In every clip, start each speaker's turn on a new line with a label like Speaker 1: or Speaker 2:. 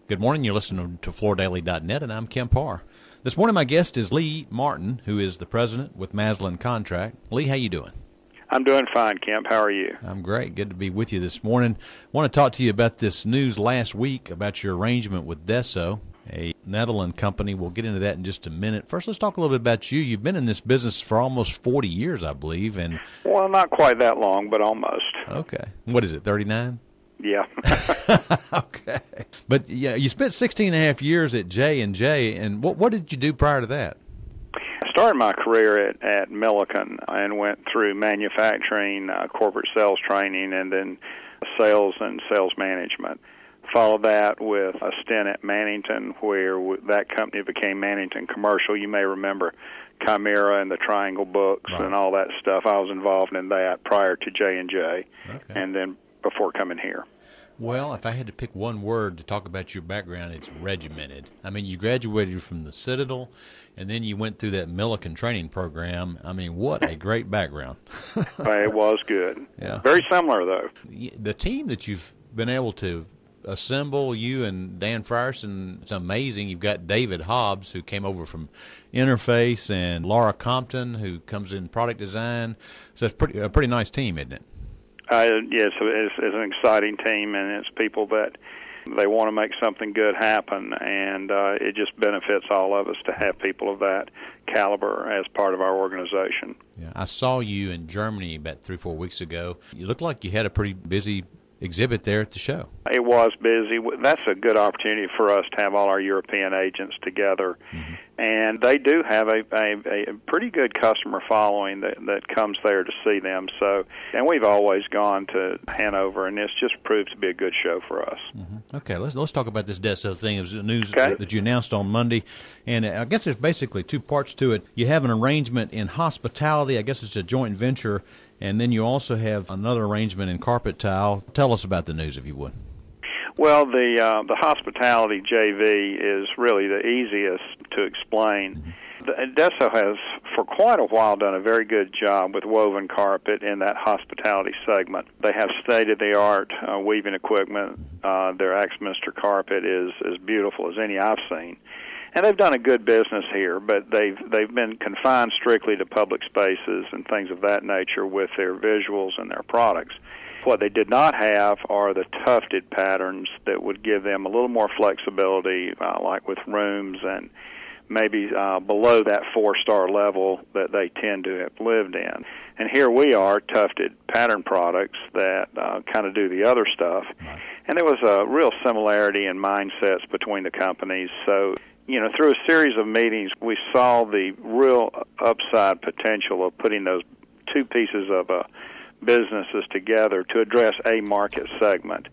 Speaker 1: Good morning. You're listening to FloorDaily.net, and I'm Kemp Harr. This morning, my guest is Lee Martin, who is the president with Masland Contract. Lee, how you doing?
Speaker 2: I'm doing fine, Kemp. How are you?
Speaker 1: I'm great. Good to be with you this morning. I want to talk to you about this news last week about your arrangement with Deso, a Netherlands company. We'll get into that in just a minute. First, let's talk a little bit about you. You've been in this business for almost 40 years, I believe.
Speaker 2: Well, not quite that long, but almost.
Speaker 1: Okay. What is it, 39?
Speaker 2: Yeah.
Speaker 1: Okay. But yeah, you spent 16 and a half years at J&J, and what did you do prior to that?
Speaker 2: I started my career at Milliken and went through manufacturing, corporate sales training, and then sales and sales management. Followed that with a stint at Mannington, where that company became Mannington Commercial. You may remember Chimera and the Triangle books and all that stuff. I was involved in that prior to J&J, and then before coming here.
Speaker 1: Well, if I had to pick one word to talk about your background, it's regimented. I mean, you graduated from the Citadel, and then you went through that Milliken training program. I mean, what a great background.
Speaker 2: It was good.
Speaker 1: Yeah.
Speaker 2: Very similar, though.
Speaker 1: The team that you've been able to assemble, you and Dan Frierson, it's amazing. You've got David Hobbs, who came over from Interface, and Laura Compton, who comes in product design. So it's a pretty nice team, isn't it?
Speaker 2: Yes, it's an exciting team, and it's people that they want to make something good happen, and it just benefits all of us to have people of that caliber as part of our organization.
Speaker 1: Yeah, I saw you in Germany about 3-4 weeks ago. You looked like you had a pretty busy exhibit there at the show.
Speaker 2: It was busy. That's a good opportunity for us to have all our European agents together. And they do have a pretty good customer following that comes there to see them. So, and we've always gone to Hanover, and it's just proved to be a good show for us.
Speaker 1: Okay, let's talk about this Deso thing. It was news that you announced on Monday, and I guess there's basically two parts to it. You have an arrangement in hospitality. I guess it's a joint venture. And then you also have another arrangement in carpet tile. Tell us about the news, if you would.
Speaker 2: Well, the hospitality JV is really the easiest to explain. Deso has, for quite a while, done a very good job with woven carpet in that hospitality segment. They have state-of-the-art weaving equipment. Their Axminster carpet is as beautiful as any I've seen. And they've done a good business here, but they've been confined strictly to public spaces and things of that nature with their visuals and their products. What they did not have are the tufted patterns that would give them a little more flexibility, like with rooms and maybe below that 4-star level that they tend to have lived in. And here we are, tufted pattern products that kind of do the other stuff. And there was a real similarity in mindsets between the companies. So, you know, through a series of meetings, we saw the real upside potential of putting those two pieces of businesses together to address a market segment.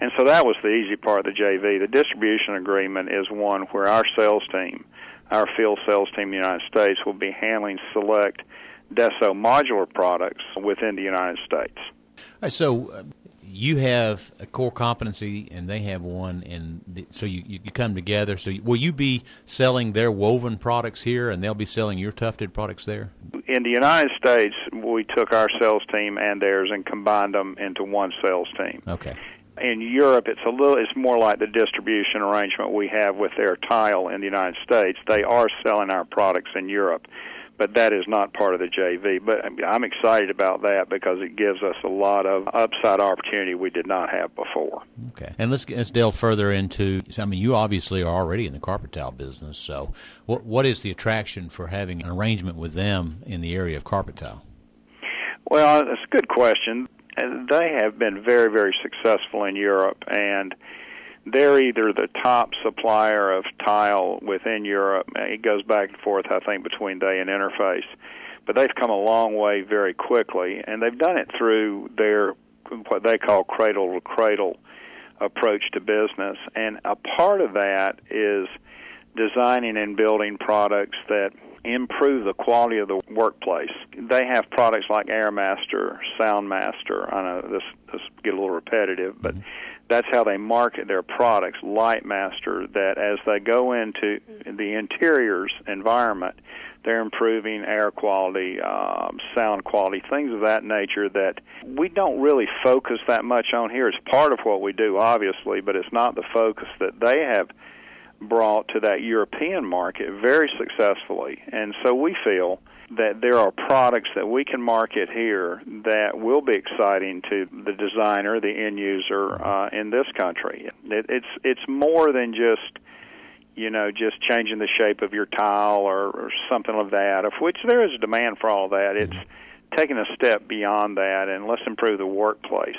Speaker 2: And so that was the easy part of the JV. The distribution agreement is one where our sales team, our field sales team in the United States, will be handling select Deso modular products within the United States.
Speaker 1: All right, so you have a core competency, and they have one, and so you come together. So will you be selling their woven products here, and they'll be selling your tufted products there?
Speaker 2: In the United States, we took our sales team and theirs and combined them into one sales team.
Speaker 1: Okay.
Speaker 2: In Europe, it's more like the distribution arrangement we have with their tile in the United States. They are selling our products in Europe, but that is not part of the JV. But I'm excited about that because it gives us a lot of upside opportunity we did not have before.
Speaker 1: Okay. And let's delve further into, I mean, you obviously are already in the carpet tile business, so what is the attraction for having an arrangement with them in the area of carpet tile?
Speaker 2: Well, that's a good question. They have been very, very successful in Europe, and they're either the top supplier of tile within Europe. It goes back and forth, I think, between they and Interface. But they've come a long way very quickly, and they've done it through their, what they call cradle-to-cradle approach to business. And a part of that is designing and building products that improve the quality of the workplace. They have products like AirMaster, SoundMaster. I know this get a little repetitive, but that's how they market their products, LightMaster, that as they go into the interiors environment, they're improving air quality, sound quality, things of that nature that we don't really focus that much on here. It's part of what we do, obviously, but it's not the focus that they have brought to that European market very successfully. And so we feel that there are products that we can market here that will be exciting to the designer, the end user in this country. It's more than just changing the shape of your tile or something of that, of which there is a demand for all that. It's taking a step beyond that, and let's improve the workplace.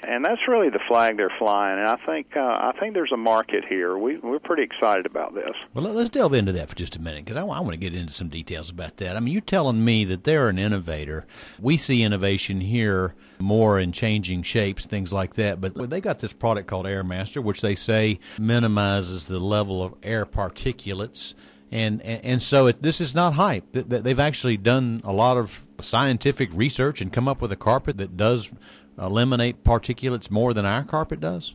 Speaker 2: And that's really the flag they're flying, and I think there's a market here. We're pretty excited about this.
Speaker 1: Well, let's delve into that for just a minute, because I want to get into some details about that. I mean, you're telling me that they're an innovator. We see innovation here more in changing shapes, things like that, but they got this product called AirMaster, which they say minimizes the level of air particulates. And so this is not hype. They've actually done a lot of scientific research and come up with a carpet that does eliminate particulates more than our carpet does?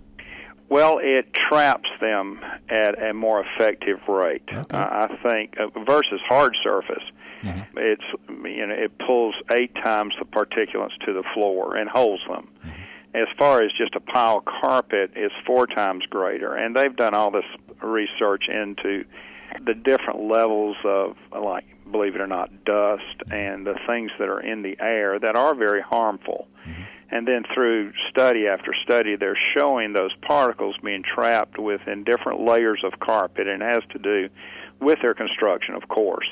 Speaker 2: Well, it traps them at a more effective rate.
Speaker 1: Okay.
Speaker 2: I think versus hard surface, it pulls 8 times the particulates to the floor and holds them. As far as just a pile carpet, it's 4 times greater, and they've done all this research into the different levels of, like, believe it or not, dust and the things that are in the air that are very harmful. And then through study after study, they're showing those particles being trapped within different layers of carpet, and it has to do with their construction, of course,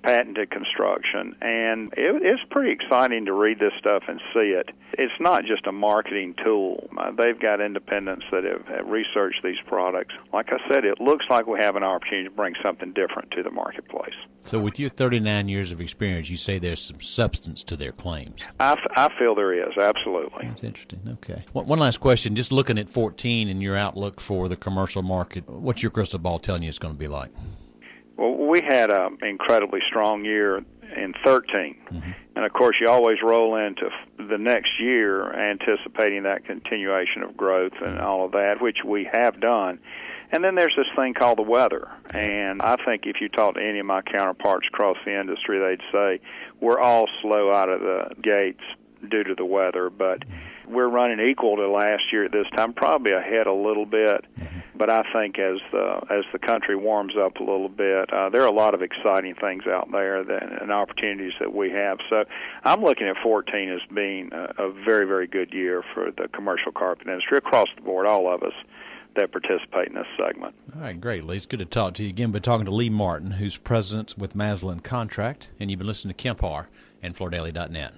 Speaker 2: patented construction. And it's pretty exciting to read this stuff and see it. It's not just a marketing tool. They've got independents that have researched these products. Like I said, it looks like we have an opportunity to bring something different to the marketplace.
Speaker 1: So with your 39 years of experience, you say there's some substance to their claims.
Speaker 2: I feel there is, absolutely.
Speaker 1: That's interesting. Okay. One last question. Just looking at 14 and your outlook for the commercial market, what's your crystal ball telling you it's going to be like?
Speaker 2: Well, we had an incredibly strong year in 13. And, of course, you always roll into the next year anticipating that continuation of growth and all of that, which we have done. And then there's this thing called the weather. And I think if you talk to any of my counterparts across the industry, they'd say we're all slow out of the gates due to the weather. But we're running equal to last year at this time, probably ahead a little bit. But I think as the country warms up a little bit, there are a lot of exciting things out there and opportunities that we have. So I'm looking at 14 as being a very, very good year for the commercial carpet industry across the board, all of us that participate in this segment.
Speaker 1: All right, great, Lee. It's good to talk to you again. Been talking to Lee Martin, who's president with Masland Contract, and you've been listening to Kemp Harr and FloorDaily.net.